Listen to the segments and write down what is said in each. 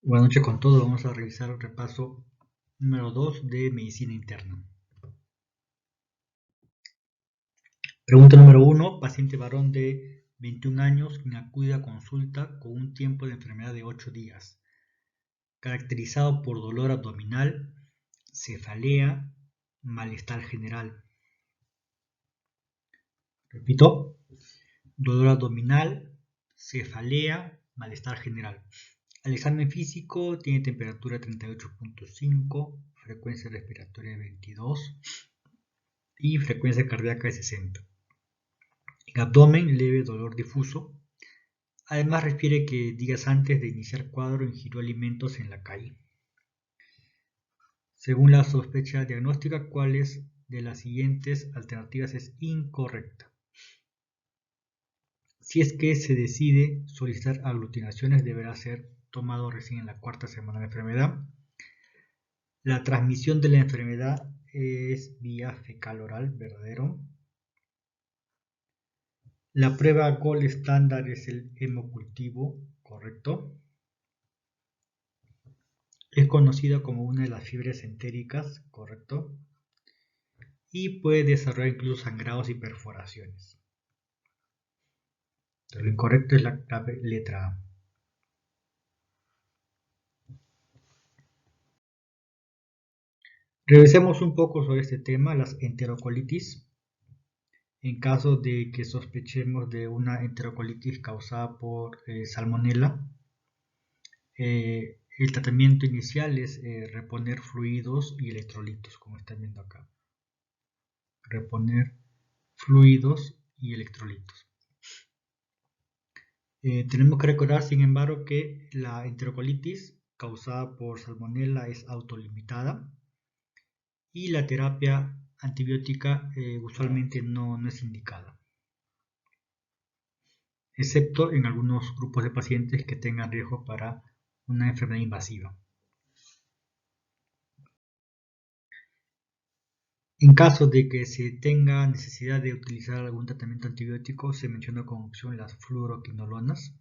Buenas noches con todos. Vamos a revisar el repaso número 2 de medicina interna. Pregunta número 1. Paciente varón de 21 años quien acude a consulta con un tiempo de enfermedad de 8 días, caracterizado por dolor abdominal, cefalea, malestar general. Repito, dolor abdominal, cefalea, malestar general. Al examen físico tiene temperatura 38.5, frecuencia respiratoria 22 y frecuencia cardíaca de 60. En abdomen, leve dolor difuso. Además refiere que días antes de iniciar cuadro ingirió alimentos en la calle. Según la sospecha diagnóstica, ¿cuáles de las siguientes alternativas es incorrecta? Si es que se decide solicitar aglutinaciones, deberá ser tomado recién en la cuarta semana de enfermedad. La transmisión de la enfermedad es vía fecal oral, verdadero. La prueba gold estándar es el hemocultivo, correcto. Es conocida como una de las fiebres entéricas, correcto. Y puede desarrollar incluso sangrados y perforaciones. Entonces, lo incorrecto es la letra A. Revisemos un poco sobre este tema, las enterocolitis. En caso de que sospechemos de una enterocolitis causada por salmonela, el tratamiento inicial es reponer fluidos y electrolitos, como están viendo acá. Reponer fluidos y electrolitos. Tenemos que recordar, sin embargo, que la enterocolitis causada por salmonella es autolimitada y la terapia antibiótica usualmente no es indicada, excepto en algunos grupos de pacientes que tengan riesgo para una enfermedad invasiva. En caso de que se tenga necesidad de utilizar algún tratamiento antibiótico, se menciona como opción las fluoroquinolonas.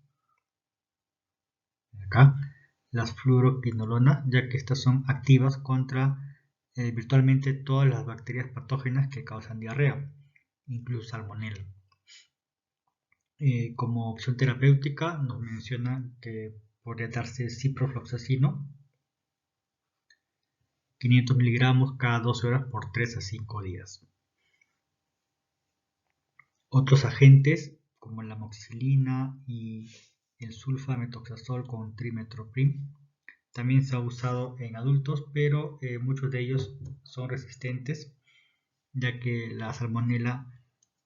Acá, las fluoroquinolonas, ya que estas son activas contra virtualmente todas las bacterias patógenas que causan diarrea, incluso salmonella. Como opción terapéutica nos menciona que podría darse ciprofloxacino, 500 miligramos cada 12 horas por 3 a 5 días. Otros agentes como la amoxicilina y el sulfametoxazol con trimethoprim también se ha usado en adultos, pero muchos de ellos son resistentes, ya que la salmonella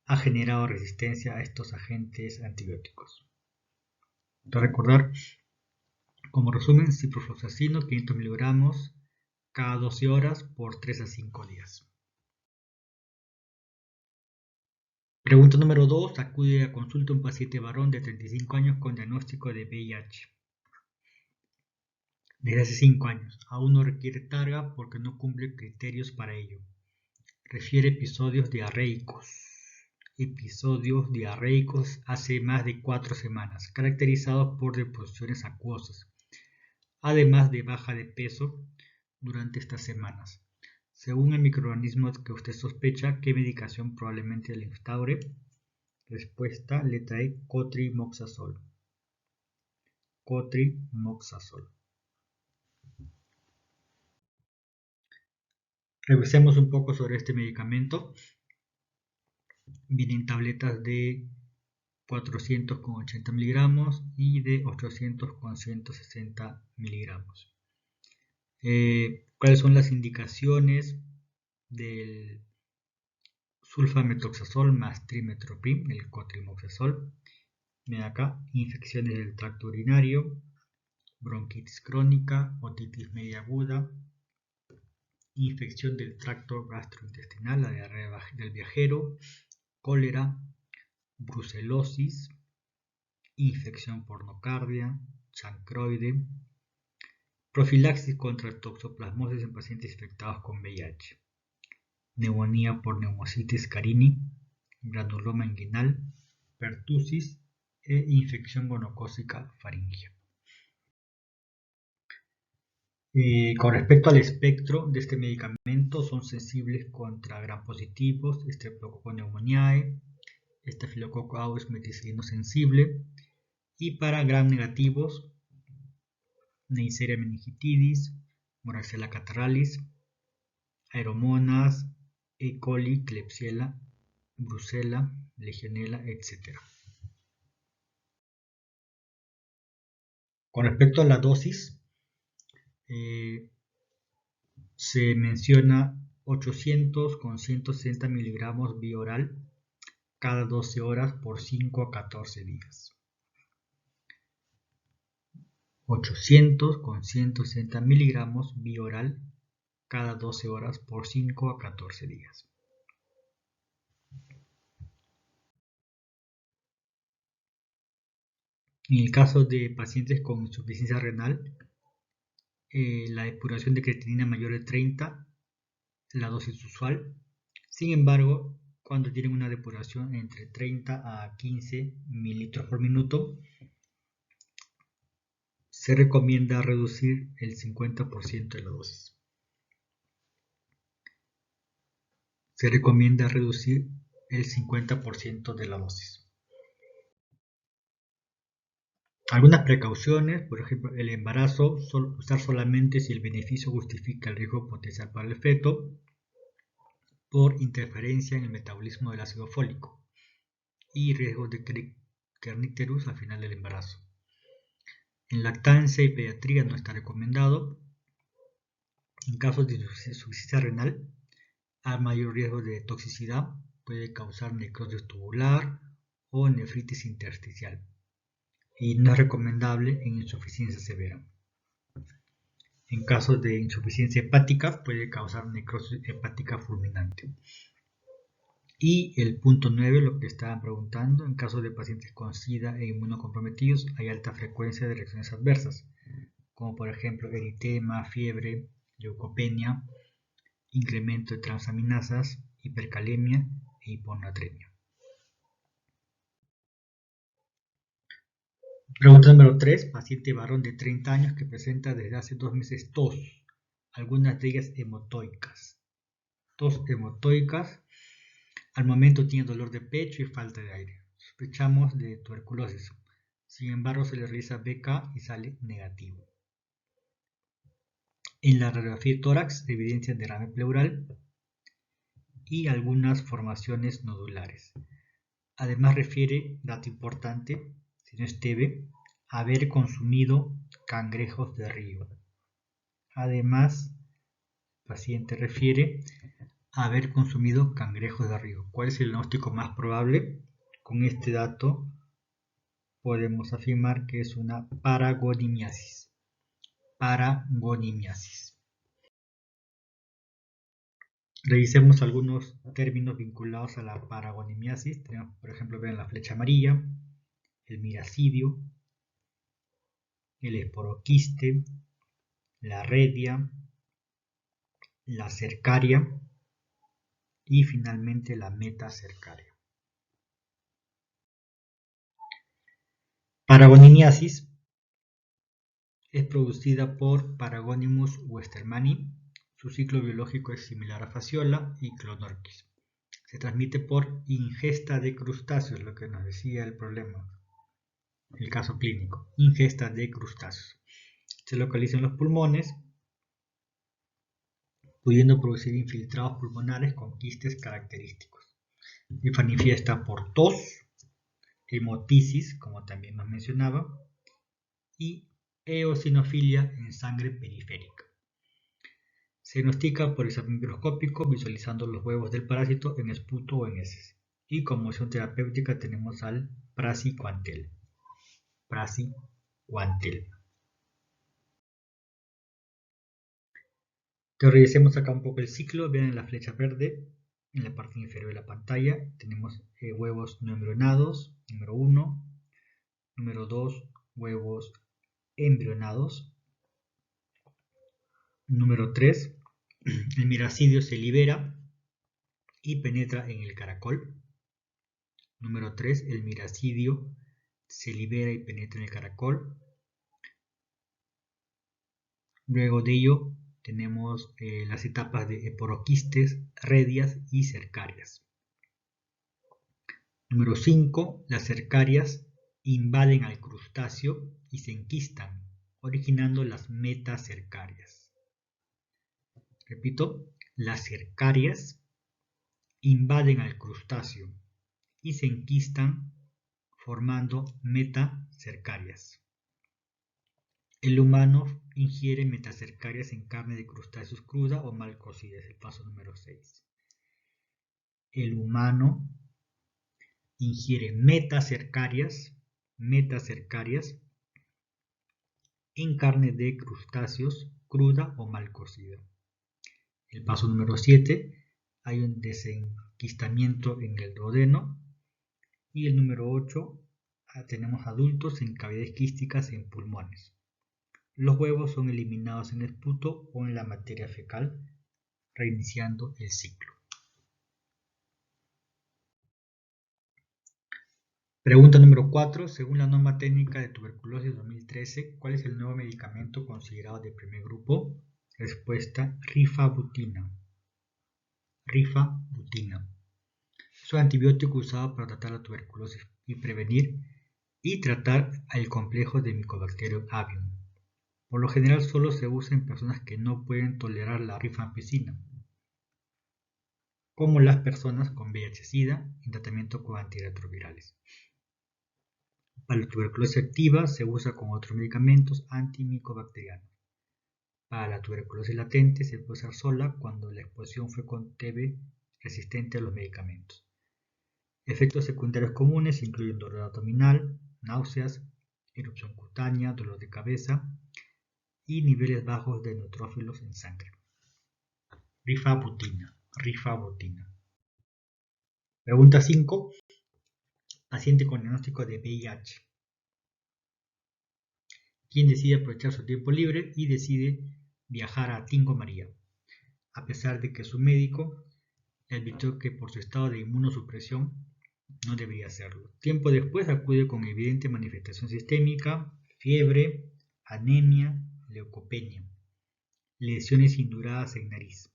ha generado resistencia a estos agentes antibióticos. Entonces, recordar, como resumen, ciprofloxacino 500 miligramos cada 12 horas por 3 a 5 días. Pregunta número 2. Acude a consulta un paciente varón de 35 años con diagnóstico de VIH. Desde hace 5 años. Aún no requiere carga porque no cumple criterios para ello. Refiere episodios diarreicos. Hace más de 4 semanas, caracterizados por deposiciones acuosas, además de baja de peso durante estas semanas. Según el microorganismo que usted sospecha, ¿qué medicación probablemente le instaure? Respuesta, letra E, cotrimoxazol. Cotrimoxazol. Revisemos un poco sobre este medicamento. Vienen tabletas de 400 con 80 miligramos y de 800 con 160 miligramos. ¿Cuáles son las indicaciones del sulfametoxazol más trimethoprim, el cotrimoxazol? Ven acá, infecciones del tracto urinario, bronquitis crónica, otitis media aguda, infección del tracto gastrointestinal, la diarrea del viajero, cólera, brucelosis, infección por nocardia, chancroide, profilaxis contra toxoplasmosis en pacientes infectados con VIH, neumonía por neumocitis carini, granuloma inguinal, pertusis e infección gonocócica faríngea. Con respecto al espectro de este medicamento, son sensibles contra gram positivos, Streptococcus pneumoniae, Staphylococcus aureus meticilino sensible, y para gram negativos, Neisseria meningitidis, Moraxella catarrhalis, Aeromonas, E. coli, Klebsiella, Brucella, Legionella, etc. Con respecto a la dosis, se menciona 800 con 160 miligramos vía oral cada 12 horas por 5 a 14 días. 800 con 160 miligramos vía oral cada 12 horas por 5 a 14 días. En el caso de pacientes con insuficiencia renal, la depuración de creatinina mayor de 30, la dosis usual. Sin embargo, cuando tienen una depuración entre 30 a 15 mililitros por minuto, se recomienda reducir el 50% de la dosis. Se recomienda reducir el 50% de la dosis. Algunas precauciones, por ejemplo, el embarazo, usar solamente si el beneficio justifica el riesgo potencial para el feto por interferencia en el metabolismo del ácido fólico y riesgos de kernicterus al final del embarazo. En lactancia y pediatría no está recomendado. En casos de insuficiencia renal, hay mayor riesgo de toxicidad, puede causar necrosis tubular o nefritis intersticial, y no es recomendable en insuficiencia severa. En casos de insuficiencia hepática, puede causar necrosis hepática fulminante. Y el punto 9, lo que estaban preguntando, en casos de pacientes con SIDA e inmunocomprometidos, hay alta frecuencia de reacciones adversas, como por ejemplo eritema, fiebre, leucopenia, incremento de transaminasas, hipercalemia e hiponatremia. Pregunta número 3. Paciente varón de 30 años que presenta desde hace 2 meses tos, algunas de ellas hemotoicas. Tos hemotoicas, al momento tiene dolor de pecho y falta de aire. Sospechamos de tuberculosis. Sin embargo, se le realiza BK y sale negativo. En la radiografía de tórax se evidencia derrame pleural y algunas formaciones nodulares. Además refiere, dato importante, si no es TB, haber consumido cangrejos de río. Además, el paciente refiere haber consumido cangrejos de río. ¿Cuál es el diagnóstico más probable? Con este dato podemos afirmar que es una paragonimiasis. Paragonimiasis. Revisemos algunos términos vinculados a la paragonimiasis. Tenemos, por ejemplo, vean la flecha amarilla, el miracidio, el esporoquiste, la redia, la cercaria y finalmente la metacercaria. Paragonimiasis es producida por Paragonimus westermanni. Su ciclo biológico es similar a Fasciola y Clonorchis. Se transmite por ingesta de crustáceos, lo que nos decía el problema, el caso clínico, ingesta de crustáceos. Se localiza en los pulmones, pudiendo producir infiltrados pulmonares con quistes característicos. Y manifiesta por tos, hemotisis, como también nos mencionaba, y eosinofilia en sangre periférica. Se diagnostica por examen microscópico visualizando los huevos del parásito en esputo o en heces. Y como opción terapéutica tenemos al praziquantel. Revisemos acá un poco el ciclo. Vean en la flecha verde, en la parte inferior de la pantalla, tenemos huevos no embrionados, número 1, número 2, huevos embrionados, número 3, el miracidio se libera y penetra en el caracol. Número 3, el miracidio se libera y penetra en el caracol. Luego de ello tenemos las etapas de eporoquistes, redias y cercarias. Número 5. Las cercarias invaden al crustáceo y se enquistan, originando las metacercarias. Repito, las cercarias invaden al crustáceo y se enquistan formando metacercarias. El humano ingiere metacercarias en carne de crustáceos cruda o mal cocida, es el paso número 6. El humano ingiere metacercarias en carne de crustáceos cruda o mal cocida. El paso número 7, hay un desenquistamiento en el duodeno. Y el número 8, tenemos adultos en cavidades quísticas en pulmones. Los huevos son eliminados en el esputo o en la materia fecal, reiniciando el ciclo. Pregunta número 4. Según la norma técnica de tuberculosis 2013, ¿cuál es el nuevo medicamento considerado de primer grupo? Respuesta: rifabutina. Rifabutina. Es un antibiótico usado para tratar la tuberculosis y prevenir y tratar el complejo de Mycobacterium avium. Por lo general solo se usa en personas que no pueden tolerar la rifampicina, como las personas con VIH-Sida en tratamiento con antirretrovirales. Para la tuberculosis activa se usa con otros medicamentos antimicobacterianos. Para la tuberculosis latente se puede usar sola cuando la exposición fue con TB resistente a los medicamentos. Efectos secundarios comunes incluyen dolor abdominal, náuseas, erupción cutánea, dolor de cabeza y niveles bajos de neutrófilos en sangre. Rifabutina. Pregunta 5. Paciente con diagnóstico de VIH. Quien decide aprovechar su tiempo libre y decide viajar a Tingo María, a pesar de que su médico le advirtió que por su estado de inmunosupresión no debería hacerlo. Tiempo después acude con evidente manifestación sistémica, fiebre, anemia, leucopenia, lesiones induradas en nariz.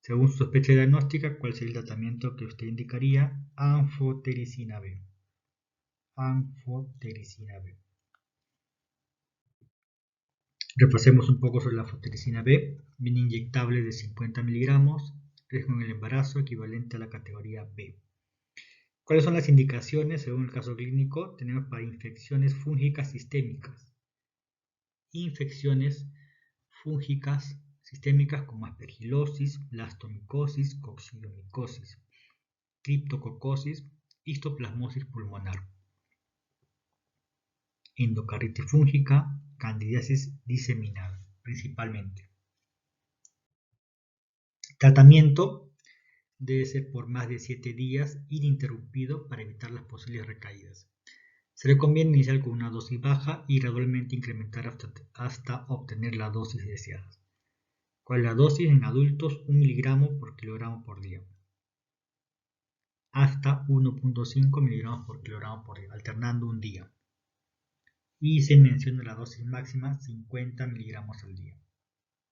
Según su sospecha diagnóstica, ¿cuál sería el tratamiento que usted indicaría? Anfotericina B. Anfotericina B. Repasemos un poco sobre la anfotericina B. Viene inyectable de 50 miligramos, riesgo en el embarazo equivalente a la categoría B. ¿Cuáles son las indicaciones según el caso clínico? Tenemos para infecciones fúngicas sistémicas. Infecciones fúngicas sistémicas como aspergilosis, blastomicosis, coccidiomicosis, criptococosis, histoplasmosis pulmonar, endocarditis fúngica, candidiasis diseminada, principalmente. Tratamiento debe ser por más de 7 días ininterrumpido para evitar las posibles recaídas. Se recomienda iniciar con una dosis baja y gradualmente incrementar hasta obtener la dosis deseada. ¿Cuál es la dosis? En adultos 1 miligramo por kilogramo por día. Hasta 1.5 miligramos por kilogramo por día, alternando un día. Y se menciona la dosis máxima 50 miligramos al día.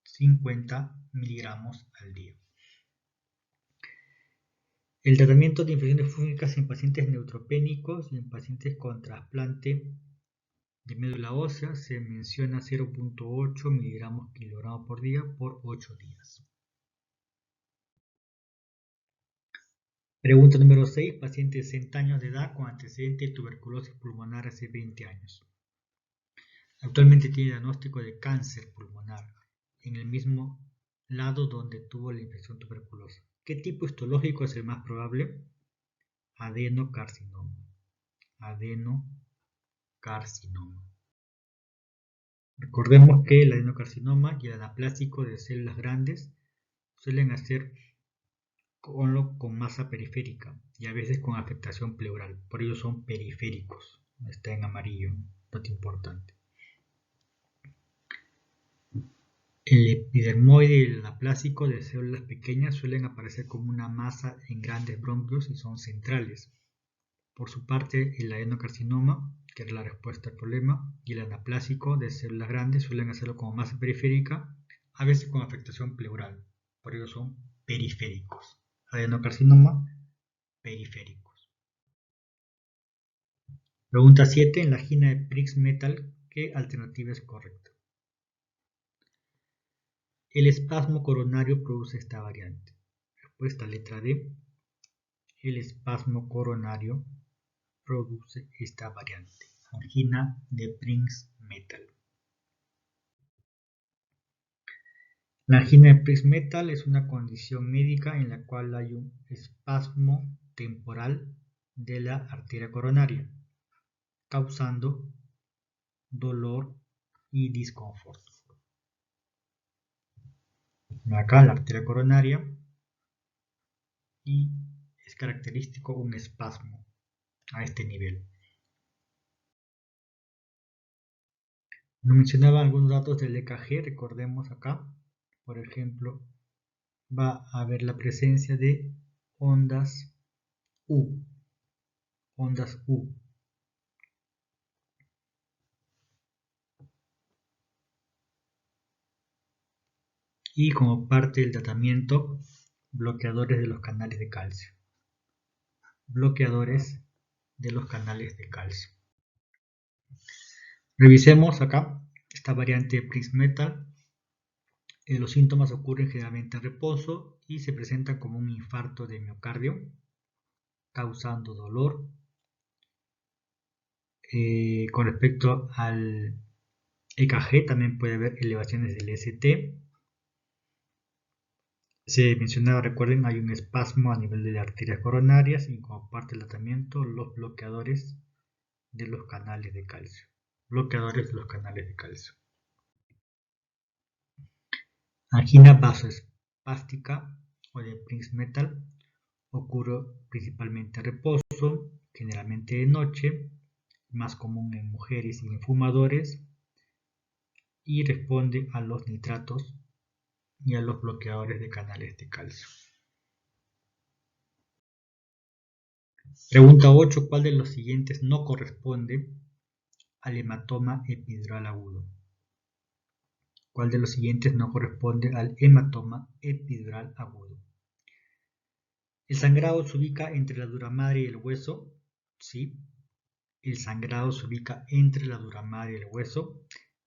50 miligramos al día. El tratamiento de infecciones fúngicas en pacientes neutropénicos y en pacientes con trasplante de médula ósea se menciona 0.8 miligramos kilogramo por día por 8 días. Pregunta número 6. Paciente de 60 años de edad con antecedente de tuberculosis pulmonar hace 20 años. Actualmente tiene diagnóstico de cáncer pulmonar en el mismo lado donde tuvo la infección tuberculosa. ¿Qué tipo histológico es el más probable? Adenocarcinoma. Adenocarcinoma. Recordemos que el adenocarcinoma y el anaplásico de células grandes suelen hacer con masa periférica y a veces con afectación pleural. Por ello son periféricos. Está en amarillo, dato importante. El epidermoide y el anaplásico de células pequeñas suelen aparecer como una masa en grandes bronquios y son centrales. Por su parte, el adenocarcinoma, que era la respuesta al problema, y el anaplásico de células grandes suelen hacerlo como masa periférica, a veces con afectación pleural, por ello son periféricos. Adenocarcinoma, periféricos. Pregunta 7. En la angina de Prix-Metal, ¿qué alternativa es correcta? El espasmo coronario produce esta variante. Respuesta letra D. El espasmo coronario produce esta variante. Angina de Prix-Metal. La angina de Prix-Metal es una condición médica en la cual hay un espasmo temporal de la arteria coronaria, causando dolor y disconfort. Acá la arteria coronaria y es característico un espasmo a este nivel. Nos mencionaba algunos datos del EKG, recordemos acá, por ejemplo, va a haber la presencia de ondas U, y como parte del tratamiento, bloqueadores de los canales de calcio. Bloqueadores de los canales de calcio. Revisemos acá esta variante de Prix-Metal. Los síntomas ocurren generalmente en reposo y se presentan como un infarto de miocardio, causando dolor. Con respecto al EKG, también puede haber elevaciones del ST. Se mencionaba, recuerden, hay un espasmo a nivel de las arterias coronarias y como parte del tratamiento, los bloqueadores de los canales de calcio. Bloqueadores de los canales de calcio. Angina vasoespástica o de Prix-Metal ocurre principalmente en reposo, generalmente de noche, más común en mujeres y en fumadores, y responde a los nitratos y a los bloqueadores de canales de calcio. Pregunta 8. ¿Cuál de los siguientes no corresponde al hematoma epidural agudo? ¿Cuál de los siguientes no corresponde al hematoma epidural agudo? ¿El sangrado se ubica entre la dura madre y el hueso? Sí. El sangrado se ubica entre la dura madre y el hueso.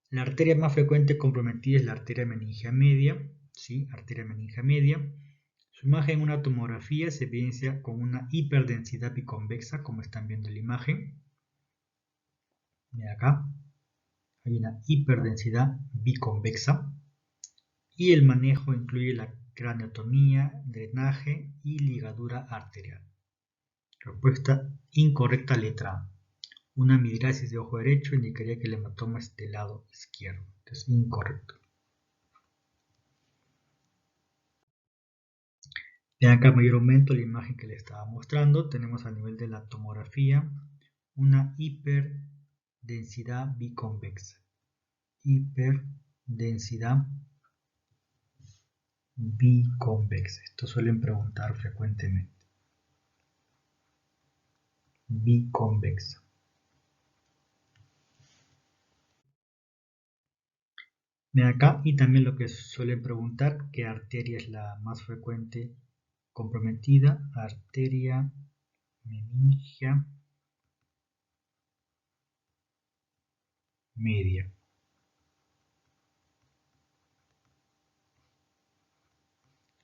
La arteria más frecuente comprometida es la arteria meningia media. Sí, arteria meningia media. Su imagen en una tomografía se evidencia con una hiperdensidad biconvexa, como están viendo en la imagen. Mira acá. Hay una hiperdensidad biconvexa. Y el manejo incluye la craneotomía, drenaje y ligadura arterial. Respuesta incorrecta, letra A. Una midriasis de ojo derecho indicaría que el hematoma es del lado izquierdo. Es incorrecto. Vean acá mayor aumento la imagen que les estaba mostrando. Tenemos a nivel de la tomografía una hiperdensidad biconvexa. Hiperdensidad biconvexa. Esto suelen preguntar frecuentemente. Biconvexa. Ven acá, y también lo que suelen preguntar, ¿qué arteria es la más frecuente comprometida? Arteria meningia media.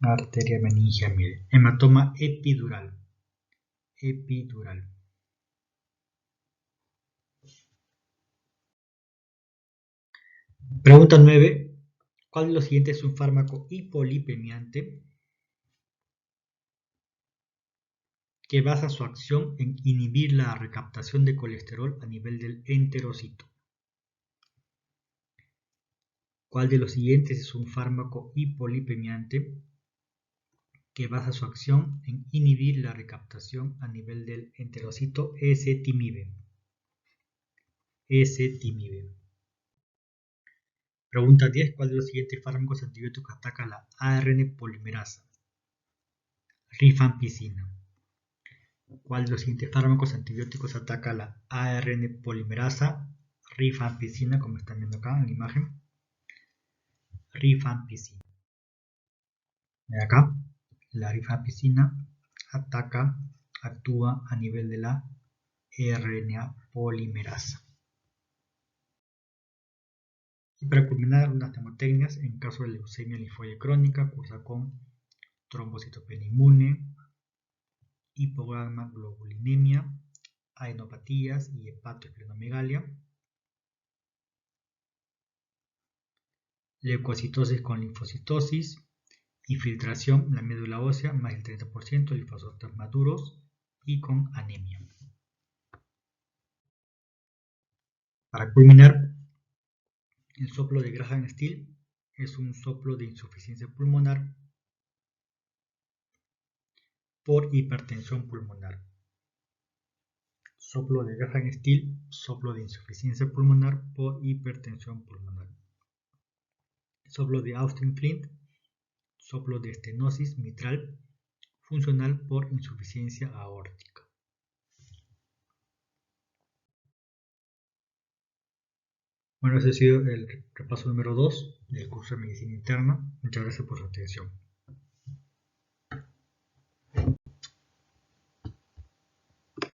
Arteria meningia media. Hematoma epidural. Epidural. Pregunta 9. ¿Cuál de los siguientes es un fármaco hipolipemiante que basa su acción en inhibir la recaptación de colesterol a nivel del enterocito? ¿Cuál de los siguientes es un fármaco hipolipemiante que basa su acción en inhibir la recaptación a nivel del enterocito? Ezetimibe. Ezetimibe. Pregunta 10. ¿Cuál de los siguientes fármacos antibióticos ataca la ARN polimerasa? Rifampicina. ¿Cuál de los siguientes fármacos antibióticos ataca la ARN polimerasa rifampicina, como están viendo acá en la imagen? Rifampicina. Acá, la rifampicina actúa a nivel de la RNA polimerasa. Y para culminar, unas temotecnias en caso de leucemia linfoide crónica, cursa con trombocitopenia inmune, hipoglobulinemia, adenopatías y hepatoesplenomegalia, leucocitosis con linfocitosis, infiltración en la médula ósea más del 30%, linfocitos maduros y con anemia. Para culminar, el soplo de Graham-Still es un soplo de insuficiencia pulmonar por hipertensión pulmonar. Soplo de Graham-Still, soplo de insuficiencia pulmonar por hipertensión pulmonar. Soplo de Austin-Flint, soplo de estenosis mitral funcional por insuficiencia aórtica. Bueno, ese ha sido el repaso número 2 del curso de Medicina Interna. Muchas gracias por su atención.